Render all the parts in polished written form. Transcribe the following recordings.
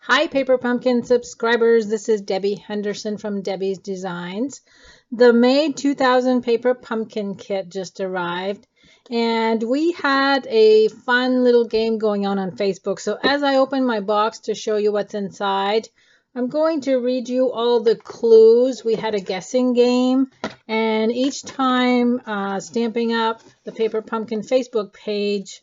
Hi, Paper Pumpkin subscribers. This is Debbie Henderson from Debbie's Designs. The May 2000 Paper Pumpkin Kit just arrived, and we had a fun little game going on Facebook. So as I open my box to show you what's inside, I'm going to read you all the clues. We had a guessing game, and each time Stamping Up, the Paper Pumpkin Facebook page,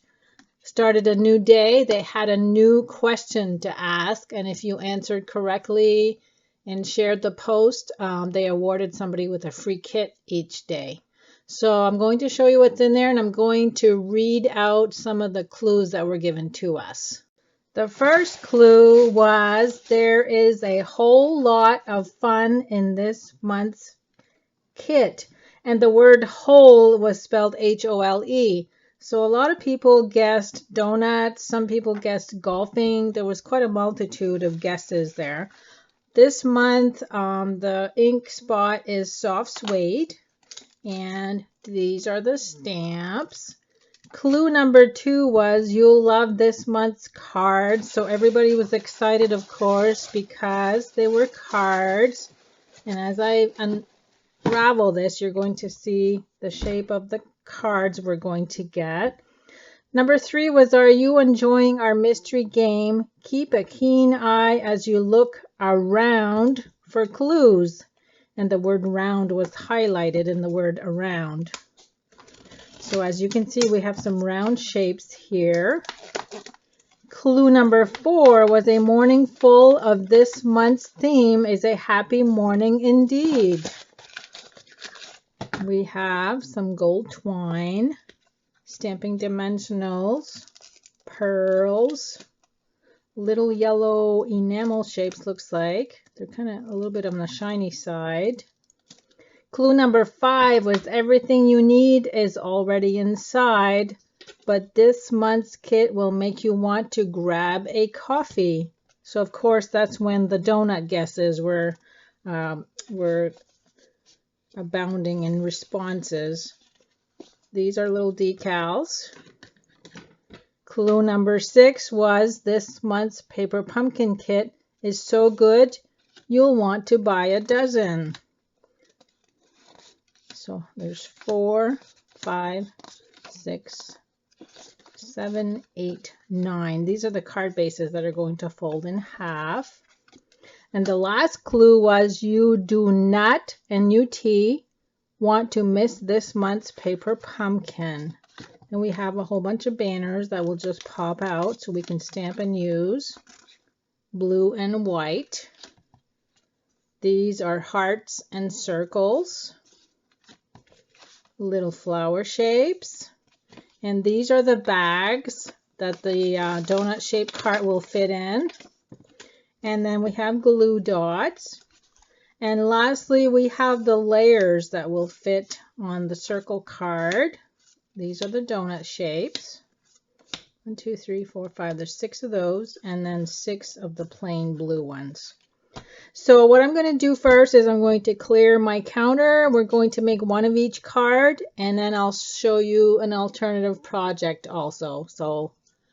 started a new day, they had a new question to ask, and if you answered correctly and shared the post, they awarded somebody with a free kit each day. So I'm going to show you what's in there, and I'm going to read out some of the clues that were given to us. The first clue was there is a whole lot of fun in this month's kit, and the word whole was spelled H-O-L-E. So a lot of people guessed donuts, some people guessed golfing. There was quite a multitude of guesses there. This month, the ink spot is soft suede, and these are the stamps. Clue number 2 was you'll love this month's cards. So everybody was excited, of course, because they were cards. And as I unravel this, you're going to see the shape of the cards we're going to get. Number 3 was, are you enjoying our mystery game? Keep a keen eye as you look around for clues. And the word round was highlighted in the word around. So as you can see, we have some round shapes here. Clue number 4 was, a morning full of this month's theme is a happy morning indeed. We have some gold twine, stamping dimensionals, pearls, little yellow enamel shapes looks like. They're kind of a little bit on the shiny side. Clue number 5 was everything you need is already inside, but this month's kit will make you want to grab a coffee. So of course that's when the donut guesses were abounding in responses. These are little decals. Clue number 6 was this month's Paper Pumpkin Kit is so good you'll want to buy a dozen. So there's 4, 5, 6, 7, 8, 9. These are the card bases that are going to fold in half. And the last clue was you do not, N-U-T, want to miss this month's Paper Pumpkin. And we have a whole bunch of banners that will just pop out so we can stamp and use. Blue and white. These are hearts and circles. Little flower shapes. And these are the bags that the donut shaped cart will fit in. And then we have glue dots. And lastly, we have the layers that will fit on the circle card. These are the donut shapes. 1, 2, 3, 4, 5. There's 6 of those, and then 6 of the plain blue ones. So what I'm going to do first is I'm going to clear my counter. We're going to make one of each card, and then I'll show you an alternative project also. So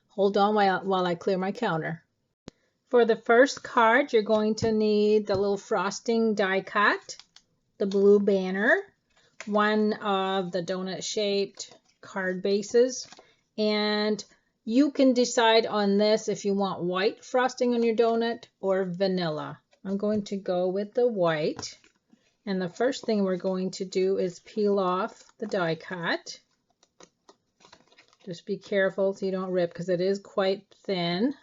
hold on while I clear my counter. For the first card, you're going to need the little frosting die cut, the blue banner, one of the donut shaped card bases, and you can decide on this if you want white frosting on your donut or vanilla. I'm going to go with the white, and the first thing we're going to do is peel off the die cut. Just be careful so you don't rip because it is quite thin.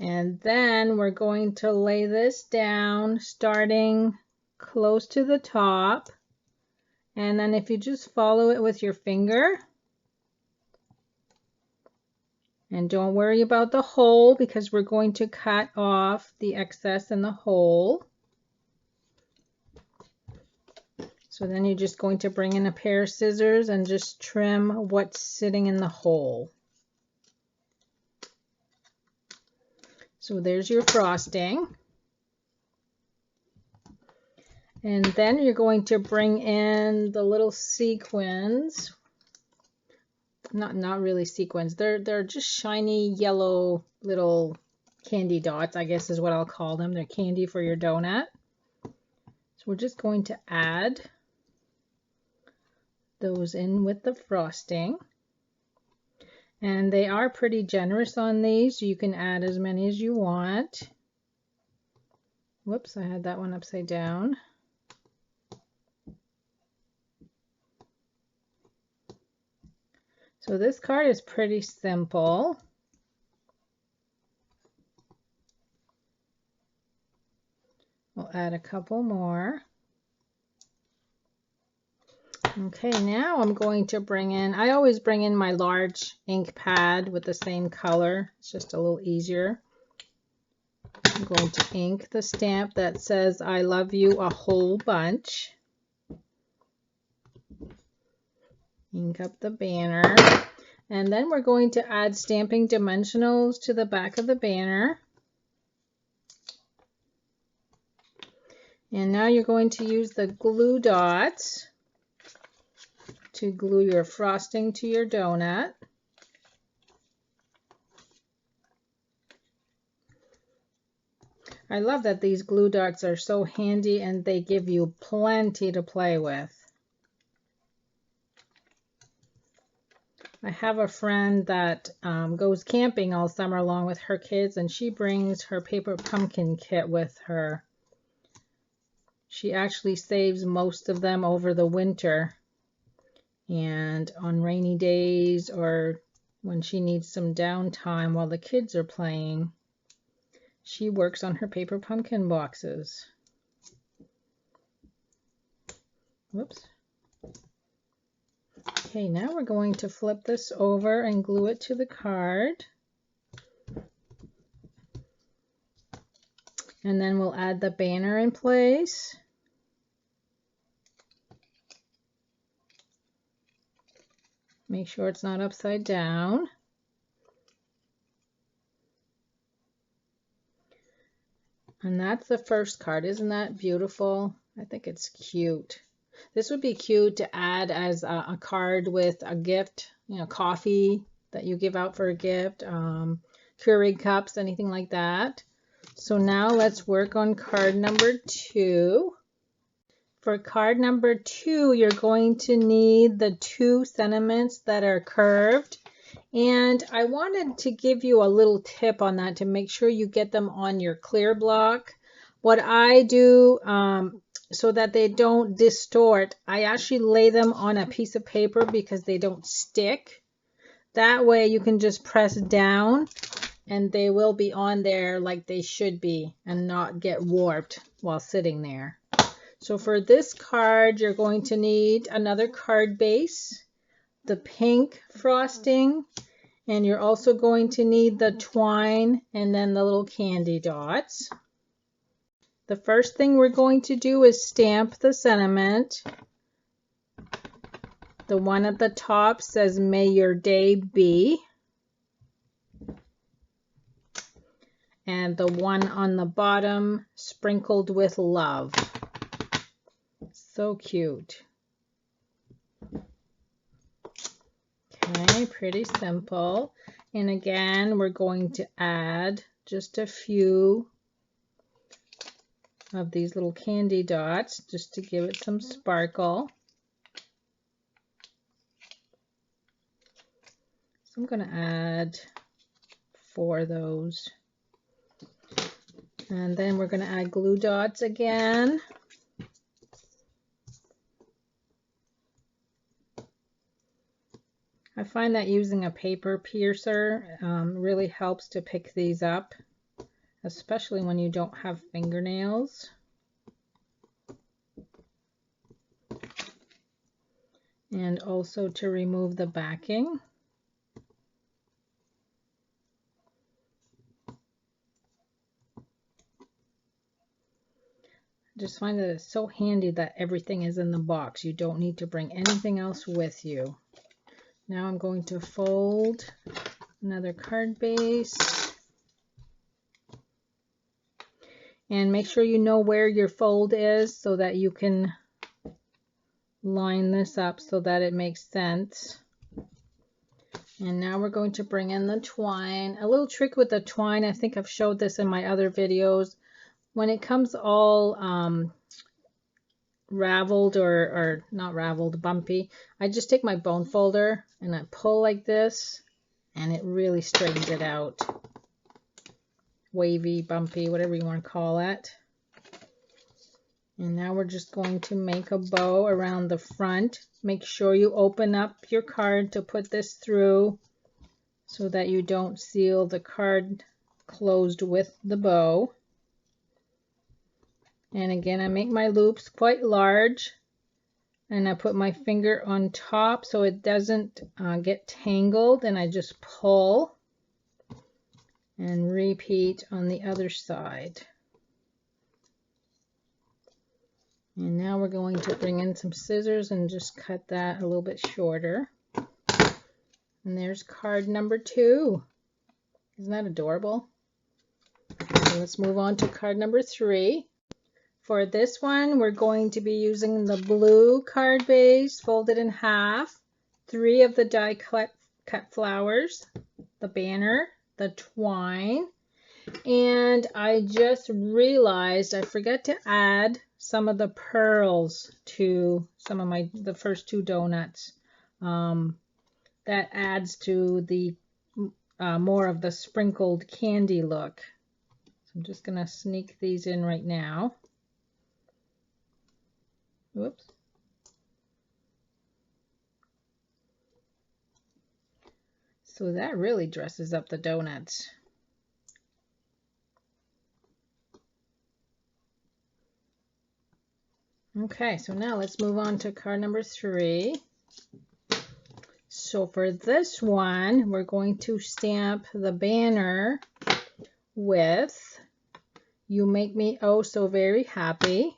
And then we're going to lay this down starting close to the top. And then if you just follow it with your finger. And don't worry about the hole because we're going to cut off the excess in the hole. So then you're just going to bring in a pair of scissors and just trim what's sitting in the hole. So there's your frosting. And then you're going to bring in the little sequins not really sequins. They're just shiny yellow little candy dots, I guess is what I'll call them. They're candy for your donut. So we're just going to add those in with the frosting. And they are pretty generous on these. You can add as many as you want. Whoops, I had that one upside down. So this card is pretty simple. We'll add a couple more. Okay, now I'm going to bring in, I always bring in my large ink pad with the same color. It's just a little easier. I'm going to ink the stamp that says I love you a whole bunch. Ink up the banner. And then we're going to add stamping dimensionals to the back of the banner. And now you're going to use the glue dots to glue your frosting to your donut. I love that these glue dots are so handy and they give you plenty to play with. I have a friend that goes camping all summer long with her kids, and she brings her paper pumpkin kit with her. She actually saves most of them over the winter, and on rainy days or when she needs some downtime while the kids are playing, she works on her paper pumpkin boxes. Whoops. Okay, now we're going to flip this over and glue it to the card. And then we'll add the banner in place. Make sure it's not upside down. And that's the first card. Isn't that beautiful? I think it's cute. This would be cute to add as a card with a gift, you know, coffee that you give out for a gift, Keurig cups, anything like that. So now let's work on card number 2. For card number 2, you're going to need the 2 sentiments that are curved. And I wanted to give you a little tip on that to make sure you get them on your clear block. What I do so that they don't distort, I actually lay them on a piece of paper because they don't stick. That way you can just press down and they will be on there like they should be and not get warped while sitting there. So for this card, you're going to need another card base, the pink frosting, and you're also going to need the twine and then the little candy dots. The first thing we're going to do is stamp the sentiment. The one at the top says, "May your day be." And the one on the bottom, "Sprinkled with love." So cute. Okay, pretty simple. And again, we're going to add just a few of these little candy dots just to give it some sparkle. So I'm going to add 4 of those. And then we're going to add glue dots again. I find that using a paper piercer really helps to pick these up, especially when you don't have fingernails. And also to remove the backing. I just find that it's so handy that everything is in the box. You don't need to bring anything else with you. Now I'm going to fold another card base. And make sure you know where your fold is so that you can line this up so that it makes sense. And now we're going to bring in the twine. A little trick with the twine, I think I've showed this in my other videos. When it comes all raveled or not raveled, bumpy, I just take my bone folder and I pull like this, and it really straightens it out. Wavy, bumpy, whatever you want to call it. And now we're just going to make a bow around the front. Make sure you open up your card to put this through so that you don't seal the card closed with the bow. And again, I make my loops quite large, and I put my finger on top so it doesn't get tangled, and I just pull and repeat on the other side. And now we're going to bring in some scissors and just cut that a little bit shorter. And there's card number 2. Isn't that adorable? So let's move on to card number 3. For this one, we're going to be using the blue card base folded in half, 3 of the die cut flowers, the banner, the twine, and I just realized I forgot to add some of the pearls to some of the first 2 donuts. That adds to the more of the sprinkled candy look. So I'm just going to sneak these in right now. Whoops. So that really dresses up the donuts. Okay, so now let's move on to card number 3. So for this one, we're going to stamp the banner with "You Make Me Oh So Very Happy."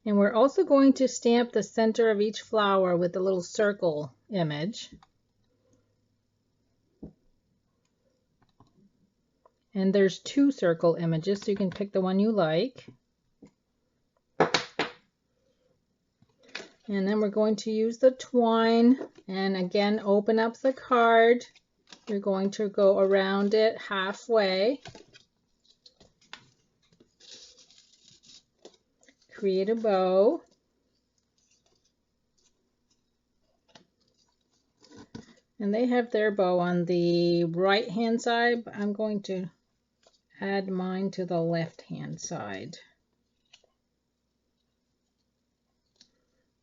And we're also going to stamp the center of each flower with a little circle image. And there's 2 circle images, so you can pick the one you like. And then we're going to use the twine, and again, open up the card. You're going to go around it halfway. Create a bow. And they have their bow on the right hand side, but I'm going to add mine to the left hand side.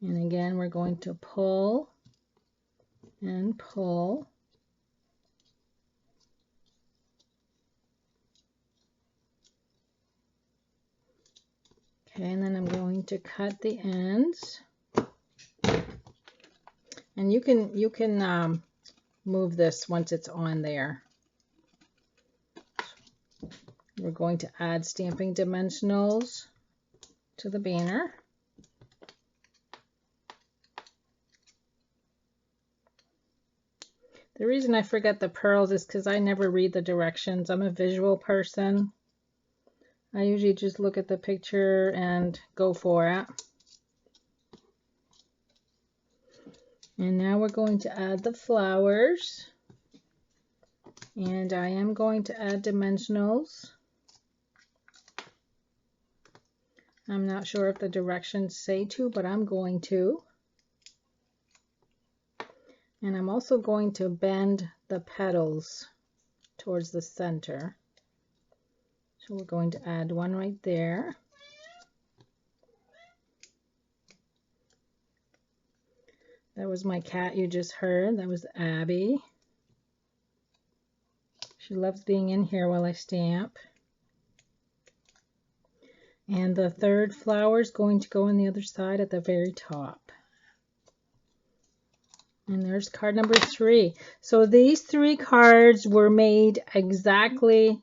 And again, we're going to pull and pull. Okay, and then I'm going to cut the ends. And you can move this once it's on there. We're going to add stamping dimensionals to the banner. The reason I forget the pearls is because I never read the directions. I'm a visual person. I usually just look at the picture and go for it. And now we're going to add the flowers. And I am going to add dimensionals. I'm not sure if the directions say to, but I'm going to. And I'm also going to bend the petals towards the center. So we're going to add one right there. That was my cat you just heard. That was Abby. She loves being in here while I stamp. And the third flower is going to go on the other side at the very top. And there's card number 3. So these 3 cards were made exactly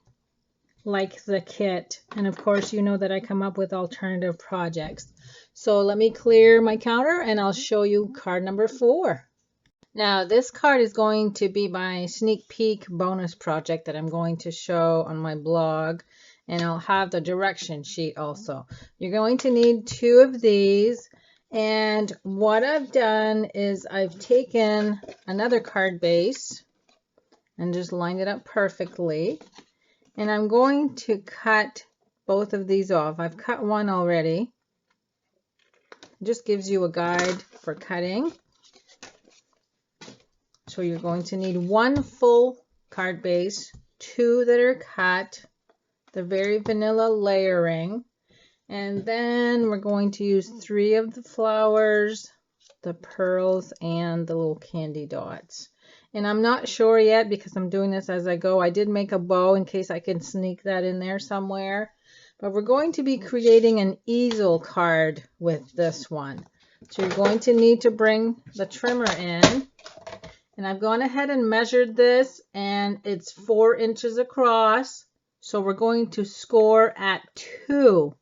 like the kit. And of course, you know that I come up with alternative projects. So let me clear my counter and I'll show you card number 4. Now this card is going to be my sneak peek bonus project that I'm going to show on my blog. and I'll have the direction sheet also. You're going to need 2 of these, and what I've done is I've taken another card base and just lined it up perfectly, and I'm going to cut both of these off. I've cut one already. It just gives you a guide for cutting. So you're going to need 1 full card base, 2 that are cut, the very vanilla layering, and then we're going to use 3 of the flowers, the pearls, and the little candy dots. And I'm not sure yet because I'm doing this as I go. I did make a bow in case I can sneak that in there somewhere. But we're going to be creating an easel card with this one. So you're going to need to bring the trimmer in. And I've gone ahead and measured this, and it's 4 inches across. So we're going to score at 2.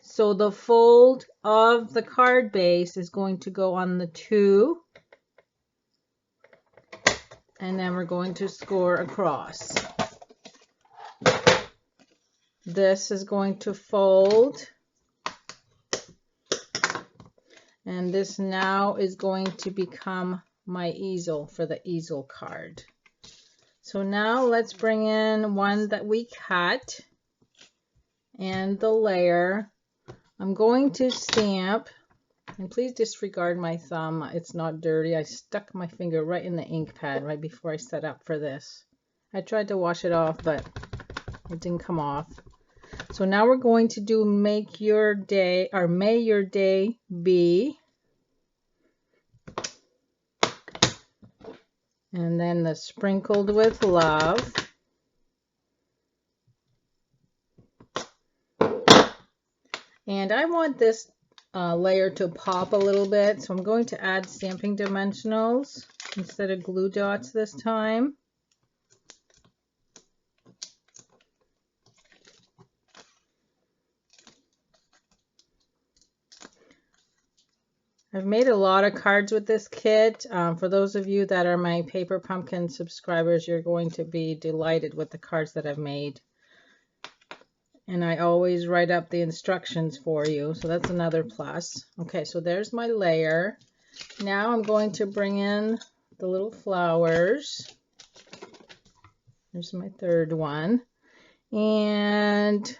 So the fold of the card base is going to go on the 2. And then we're going to score across. This is going to fold. And this now is going to become my easel for the easel card. So now let's bring in one that we cut and the layer. I'm going to stamp, and please disregard my thumb. It's not dirty. I stuck my finger right in the ink pad right before I set up for this. I tried to wash it off, but it didn't come off. So now we're going to do make your day, or may your day be. And then the sprinkled with love. And I want this layer to pop a little bit, so I'm going to add stamping dimensionals instead of glue dots this time. I've made a lot of cards with this kit. For those of you that are my Paper Pumpkin subscribers, you're going to be delighted with the cards that I've made. And I always write up the instructions for you, so that's another plus. Okay, so there's my layer. Now I'm going to bring in the little flowers. There's my third one. And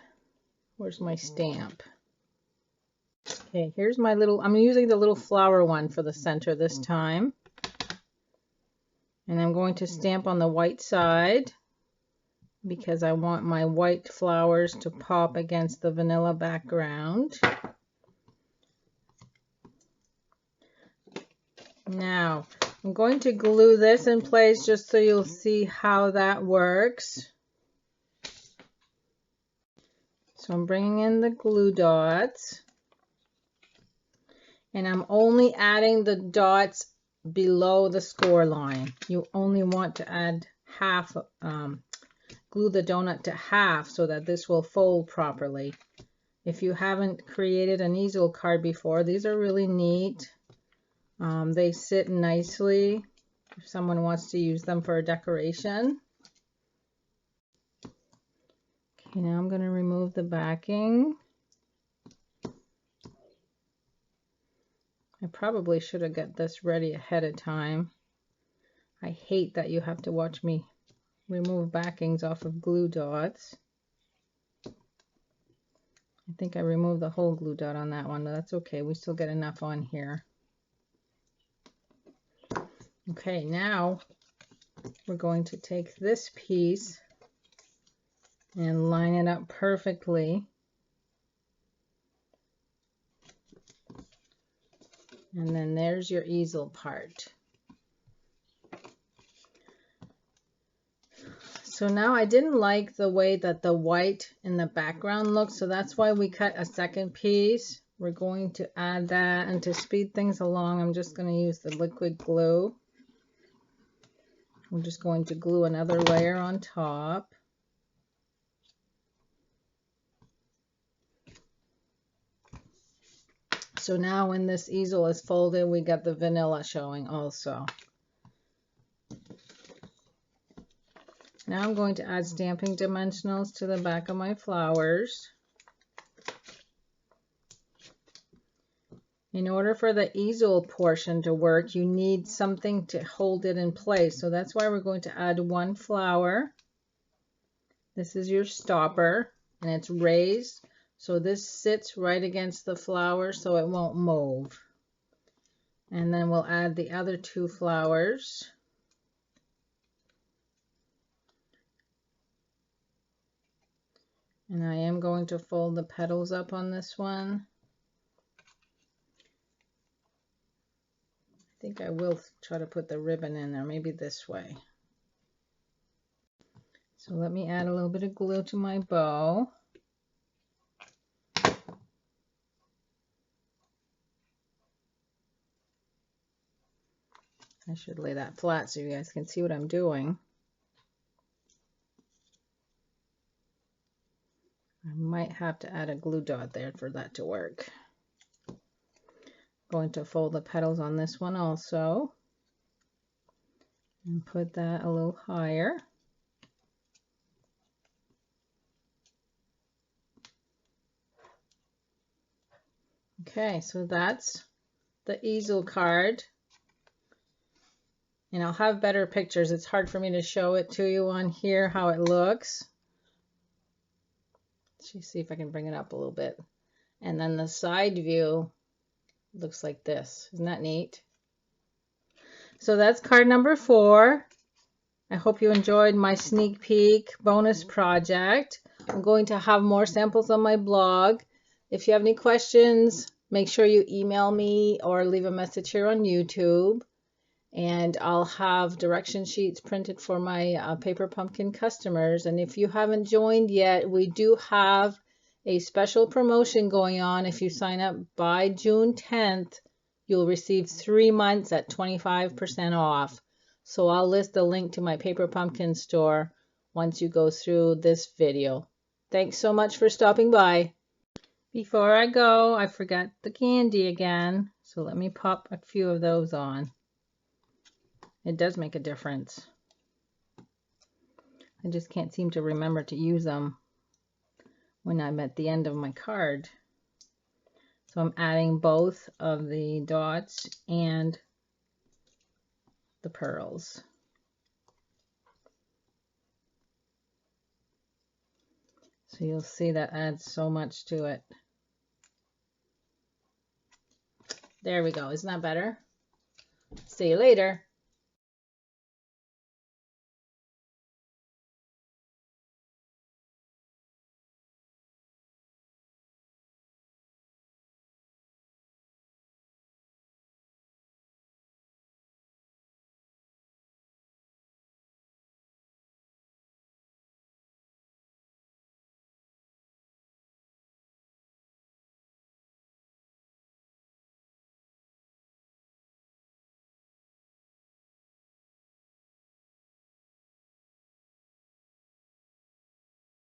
where's my stamp? Okay, here's my little, I'm using the little flower one for the center this time. And I'm going to stamp on the white side because I want my white flowers to pop against the vanilla background. Now, I'm going to glue this in place just so you'll see how that works. So I'm bringing in the glue dots. And I'm only adding the dots below the score line. You only want to add half, glue the donut to half so that this will fold properly. If you haven't created an easel card before, these are really neat. They sit nicely if someone wants to use them for a decoration. Okay, now I'm going to remove the backing. I probably should have got this ready ahead of time. I hate that you have to watch me remove backings off of glue dots. I think I removed the whole glue dot on that one, but that's okay. We still get enough on here. Okay, now we're going to take this piece and line it up perfectly. And then there's your easel part. So now I didn't like the way that the white in the background looks, so that's why we cut a second piece. We're going to add that, and to speed things along, I'm just going to use the liquid glue. I'm just going to glue another layer on top. So now when this easel is folded, we got the vanilla showing also. Now I'm going to add stamping dimensionals to the back of my flowers. In order for the easel portion to work, you need something to hold it in place. So that's why we're going to add one flower. This is your stopper, and it's raised. So this sits right against the flower so it won't move. And then we'll add the other two flowers. And I am going to fold the petals up on this one. I think I will try to put the ribbon in there, maybe this way. So let me add a little bit of glue to my bow. I should lay that flat so you guys can see what I'm doing. I might have to add a glue dot there for that to work. Going to fold the petals on this one also and put that a little higher. Okay, so that's the easel card. And I'll have better pictures. It's hard for me to show it to you on here how it looks. Let's see if I can bring it up a little bit. And then the side view looks like this. Isn't that neat? So that's card number 4. I hope you enjoyed my sneak peek bonus project. I'm going to have more samples on my blog. If you have any questions, make sure you email me or leave a message here on YouTube. And I'll have direction sheets printed for my paper pumpkin customers. And if you haven't joined yet, we do have a special promotion going on. If you sign up by June 10th, you'll receive 3 months at 25% off. So I'll list the link to my paper pumpkin store once you go through this video. Thanks so much for stopping by. Before I go, I forgot the candy again. So let me pop a few of those on. It does make a difference. I just can't seem to remember to use them when I'm at the end of my card. So I'm adding both of the dots and the pearls. So you'll see that adds so much to it. There we go. Isn't that better? See you later.